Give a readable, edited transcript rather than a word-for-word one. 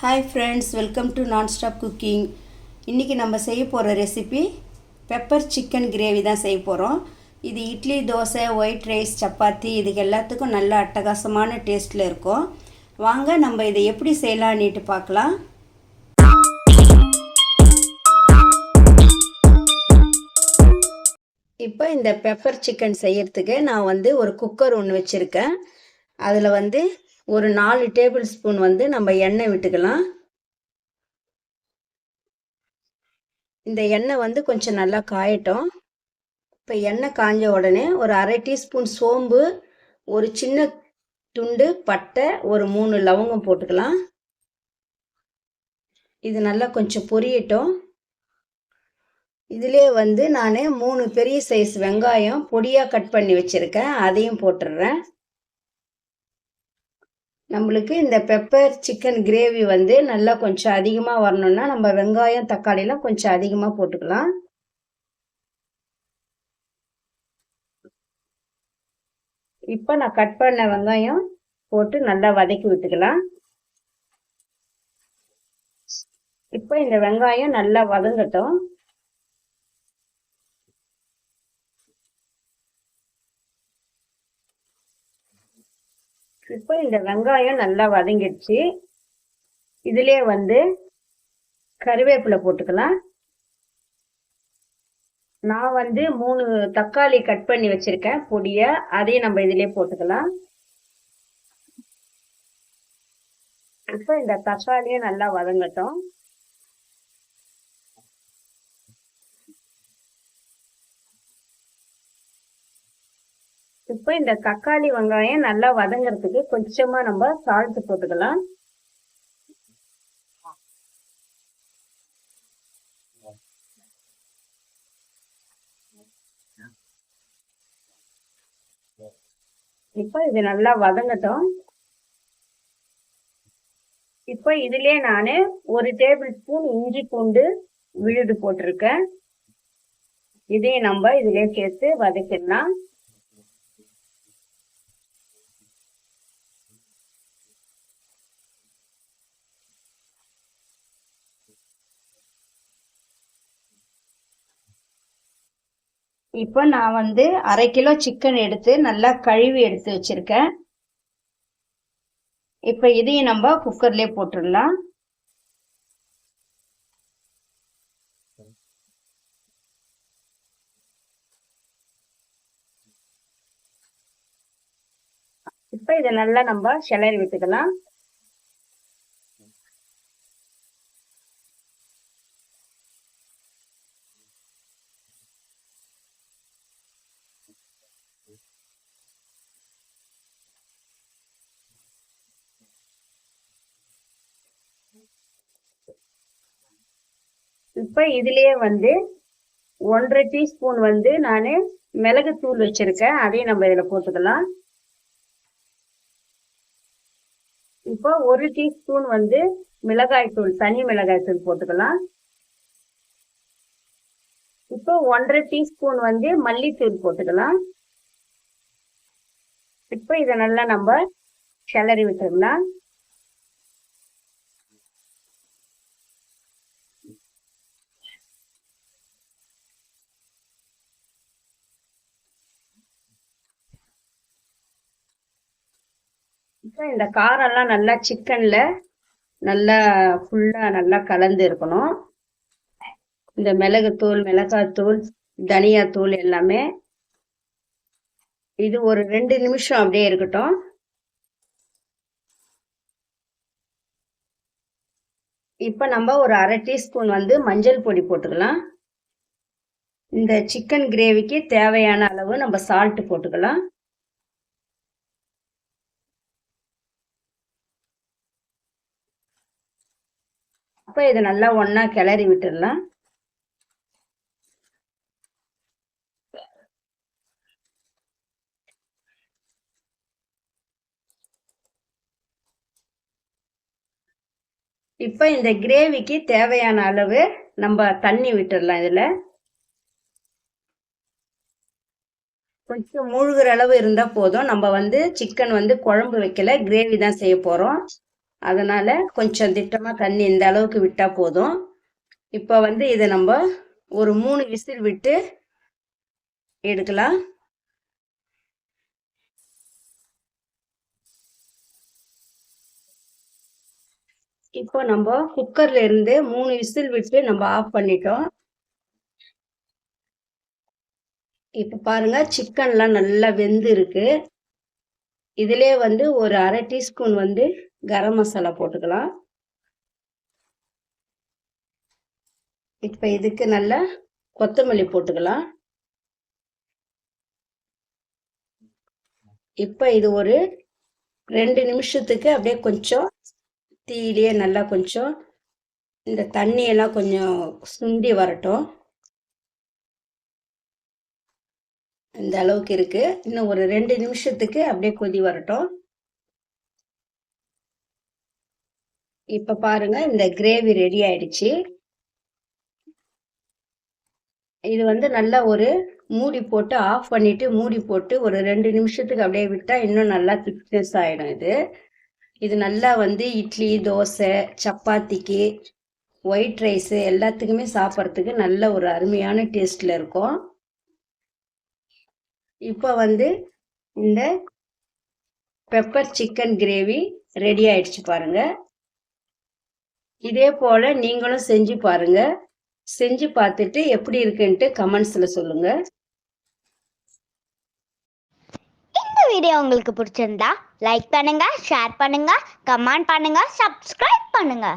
Hi friends, welcome to nonstop cooking. இன்றைக்கி நம்ம செய்ய போகிற ரெசிபி பெப்பர் சிக்கன் கிரேவி தான் செய்ய போகிறோம். இது இட்லி, தோசை, ஒயிட் ரைஸ், சப்பாத்தி இதுக்கு எல்லாத்துக்கும் நல்ல அட்டகாசமான டேஸ்ட்டில் இருக்கும். வாங்க நம்ம இதை எப்படி செய்யலான்னுட்டு பார்க்கலாம். இப்போ இந்த பெப்பர் சிக்கன் செய்யறதுக்கு நான் ஒரு குக்கர் ஒன்று வச்சுருக்கேன். அதில் ஒரு 4 டேபிள் ஸ்பூன் நம்ம எண்ணெய் விட்டுக்கலாம். இந்த எண்ணெய் கொஞ்சம் நல்லா காயட்டும். இப்போ எண்ணெய் காஞ்ச உடனே ஒரு 1/2 டீஸ்பூன் சோம்பு, ஒரு சின்ன துண்டு பட்டை, ஒரு 3 லவங்கம் போட்டுக்கலாம். இது நல்லா கொஞ்சம் பொரியட்டும். இதிலே நான் 3 பெரிய சைஸ் வெங்காயம் பொடியாக கட் பண்ணி வச்சுருக்கேன், அதையும் போட்டுடுறேன். நம்மளுக்கு இந்த பெப்பர் சிக்கன் கிரேவி நல்லா கொஞ்சம் அதிகமாக வரணும்னா நம்ம வெங்காயம், தக்காளிலாம் கொஞ்சம் அதிகமாக போட்டுக்கலாம். இப்போ நான் கட் பண்ண வெங்காயம் போட்டு நல்லா வதக்கி விட்டுக்கலாம். இப்போ இந்த வெங்காயம் நல்லா வதங்கட்டும். இப்போ இந்த வெங்காயம் நல்லா வதங்கிடுச்சு. இதிலே கருவேப்பிலை போட்டுக்கலாம். நான் 3 தக்காளி கட் பண்ணி வச்சிருக்கேன் பொடியா, அதையும் நம்ம இதிலே போட்டுக்கலாம். இப்போ இந்த தக்காளியும் நல்லா வதங்கட்டும். இப்போ இந்த தக்காளி வெங்காயம் நல்லா வதங்கிறதுக்கு கொஞ்சமா நம்ம சால்ட் போட்டுக்கலாம். இப்போ இது நல்லா வதங்கட்டும். இப்போ இதுலயே நான் 1 டேபிள் ஸ்பூன் இஞ்சி பூண்டு விழுது போட்டிருக்கேன். இதையும் நம்ம இதுலயே சேர்த்து வதக்கிடலாம். இப்போ நான் 1/2 கிலோ சிக்கன் எடுத்து நல்லா கழுவி எடுத்து வச்சிருக்கேன். இப்போ இதையும் நம்ம குக்கர்லயே போட்டுடலாம். இப்போ இதை நல்லா நம்ம கிளறி விட்டுக்கலாம். இப்போ இதுலயே 1/2 டீஸ்பூன் நான் மிளகுத்தூள் வச்சிருக்கேன், அதையும் நம்ம இதுல போட்டுக்கலாம். இப்போ 1 டீஸ்பூன் மிளகாய் தூள், தனி மிளகாய் தூள் போட்டுக்கலாம். இப்போ 1/2 டீஸ்பூன் மல்லித்தூள் போட்டுக்கலாம். இப்போ இதை நல்லா நம்ம கிளறி விட்டுடலாம். இப்போ இந்த காரம்லாம் நல்லா சிக்கன்ல நல்லா ஃபுல்லா நல்லா கலந்து இருக்கணும். இந்த மிளகுத்தூள், மிளகாத்தூள், தனியாத்தூள் எல்லாமே. இது ஒரு 2 நிமிஷம் அப்படியே இருக்கட்டும். இப்போ நம்ம ஒரு 1/2 டீஸ்பூன் மஞ்சள் பொடி போட்டுக்கலாம். இந்த சிக்கன் கிரேவிக்கு தேவையான அளவு நம்ம சால்ட் போட்டுக்கலாம். இப்போ இதை நல்லா ஒண்ணா கிளறி விட்டுடலாம். இப்போ இந்த கிரேவிக்கு தேவையான அளவு நம்ம தண்ணி விட்டுடலாம். இதுல கொஞ்சம் மூழ்கிற அளவு இருந்தா போதும். நம்ம சிக்கன் குழம்பு வைக்கல, கிரேவி தான் செய்ய போறோம். அதனால் கொஞ்சம் திட்டமாக தண்ணி இந்த அளவுக்கு விட்டால் போதும். இப்போ வந்து இதை நம்ம ஒரு 3 விசில் விட்டு எடுக்கலாம். இப்போ நம்ம குக்கர்ல இருந்து 3 விசில் விட்டு நம்ம ஆஃப் பண்ணிட்டோம். இப்போ பாருங்க சிக்கன்லாம் நல்லா வெந்து இருக்கு. இதிலே வந்து ஒரு 1/2 டீஸ்பூன் வந்து கரம் மசாலா போட்டுக்கலாம். இப்போ இதுக்கு நல்லா கொத்தமல்லி போட்டுக்கலாம். இப்போ இது ஒரு 2 நிமிஷத்துக்கு அப்படியே கொஞ்சம் தீயிலேயே நல்லா கொஞ்சம் இந்த தண்ணியெல்லாம் கொஞ்சம் சுண்டி வரட்டும். இந்த அளவுக்கு இருக்கு. இன்னும் ஒரு 2 நிமிஷத்துக்கு அப்படியே கொதி வரட்டும். இப்போ பாருங்க இந்த கிரேவி ரெடி ஆயிடுச்சு. இது வந்து நல்லா ஒரு மூடி போட்டு ஆஃப் பண்ணிட்டு மூடி போட்டு ஒரு 2 நிமிஷத்துக்கு அப்படியே விட்டா இன்னும் நல்லா திக்னஸ் ஆயிடும். இது நல்லா வந்து இட்லி, தோசை, சப்பாத்திக்கு, ஒயிட் ரைஸு எல்லாத்துக்குமே சாப்பிட்றதுக்கு நல்ல ஒரு அருமையான டேஸ்டில் இருக்கும். இப்போ வந்து இந்த பெப்பர் சிக்கன் கிரேவி ரெடி ஆயிடுச்சு பாருங்க. இதே போல் நீங்களும் செஞ்சு பாருங்க. செஞ்சு பார்த்துட்டு எப்படி இருக்குன்ட்டு கமெண்ட்ஸில் சொல்லுங்க. இந்த வீடியோ உங்களுக்கு பிடிச்சிருந்தா லைக் பண்ணுங்க, ஷேர் பண்ணுங்க, கமெண்ட் பண்ணுங்க, சப்ஸ்கிரைப் பண்ணுங்க.